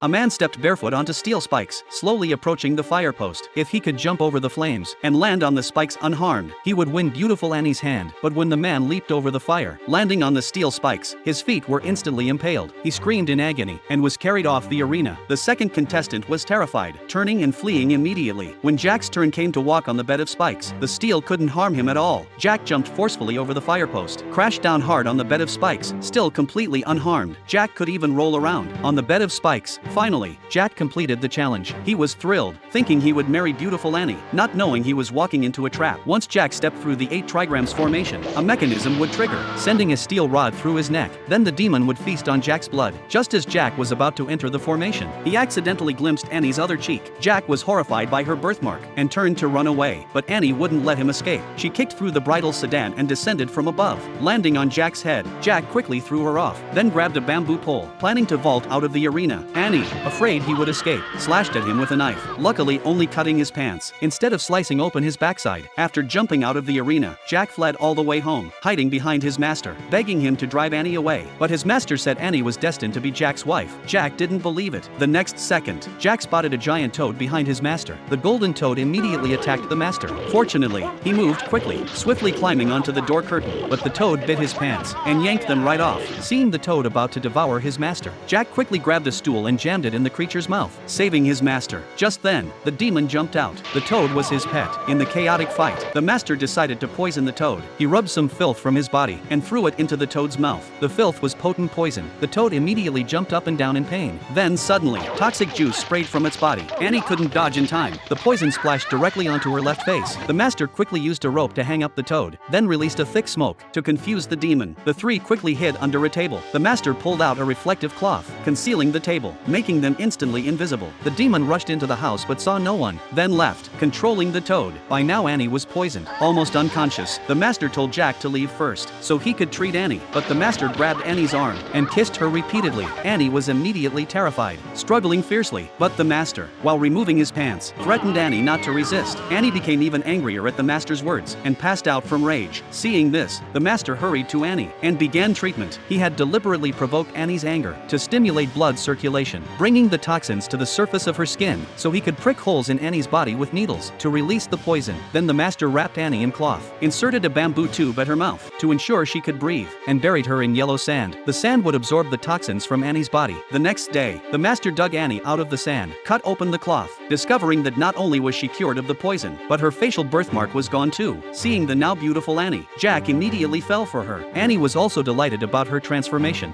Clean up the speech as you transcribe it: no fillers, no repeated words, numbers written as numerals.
A man stepped barefoot onto steel spikes, slowly approaching the fire post. If he could jump over the flames and land on the spikes unharmed, he would win beautiful Annie's hand. But when the man leaped over the fire, landing on the steel spikes, his feet were instantly impaled. He screamed in agony and was carried off the arena. The second contestant was terrified, turning and fleeing immediately. When Jack's turn came to walk on the bed of spikes, the steel couldn't harm him at all. Jack jumped forcefully over the fire post, crashed down hard on the bed of spikes, still completely unharmed. Jack could even roll around on the bed of spikes. Finally, Jack completed the challenge. He was thrilled, thinking he would marry beautiful Annie, not knowing he was walking into a trap. Once Jack stepped through the 8 trigrams formation, a mechanism would trigger, sending a steel rod through his neck. Then the demon would feast on Jack's blood. Just as Jack was about to enter the formation, he accidentally glimpsed Annie's other cheek. Jack was horrified by her birthmark and turned to run away, but Annie wouldn't let him escape. She kicked through the bridal sedan and descended from above, landing on Jack's head. Jack quickly threw her off, then grabbed a bamboo pole, planning to vault out of the arena. Annie, afraid he would escape, slashed at him with a knife, luckily only cutting his pants, instead of slicing open his backside. After jumping out of the arena, Jack fled all the way home, hiding behind his master, begging him to drive Annie away. But his master said Annie was destined to be Jack's wife. Jack didn't believe it. The next second, Jack spotted a giant toad behind his master. The golden toad immediately attacked the master. Fortunately, he moved quickly, swiftly climbing onto the door curtain, but the toad bit his pants and yanked them right off. Seeing the toad about to devour his master, Jack quickly grabbed a stool and jammed it in the creature's mouth, saving his master. Just then, the demon jumped out. The toad was his pet. In the chaotic fight, the master decided to poison the toad. He rubbed some filth from his body and threw it into the toad's mouth. The filth was potent poison. The toad immediately jumped up and down in pain. Then suddenly, toxic juice sprayed from its body. Annie couldn't dodge in time. The poison splashed directly onto her left face. The master quickly used a rope to hang up the toad, then released a thick smoke to confuse the demon. The three quickly hid under a table. The master pulled out a reflective cloth, concealing the table, making them instantly invisible. The demon rushed into the house but saw no one, then left, controlling the toad. By now Annie was poisoned, almost unconscious. The master told Jack to leave first, so he could treat Annie, but the master grabbed Annie's arm and kissed her repeatedly. Annie was immediately terrified, struggling fiercely, but the master, while removing his pants, threatened Annie not to resist. Annie became even angrier at the master's words and passed out from rage. Seeing this, the master hurried to Annie and began treatment. He had deliberately provoked Annie's anger to stimulate blood circulation, bringing the toxins to the surface of her skin so he could prick holes in Annie's body with needles to release the poison. Then the master wrapped Annie in cloth, inserted a bamboo tube at her mouth to ensure she could breathe, and buried her in yellow sand. The sand would absorb the toxins from Annie's body. The next day, the master dug Annie out of the sand, cut open the cloth, discovering that not only was she cured of the poison, but her facial birthmark was gone too. Seeing the now beautiful Annie, Jack immediately fell for her. Annie was also delighted about her transformation.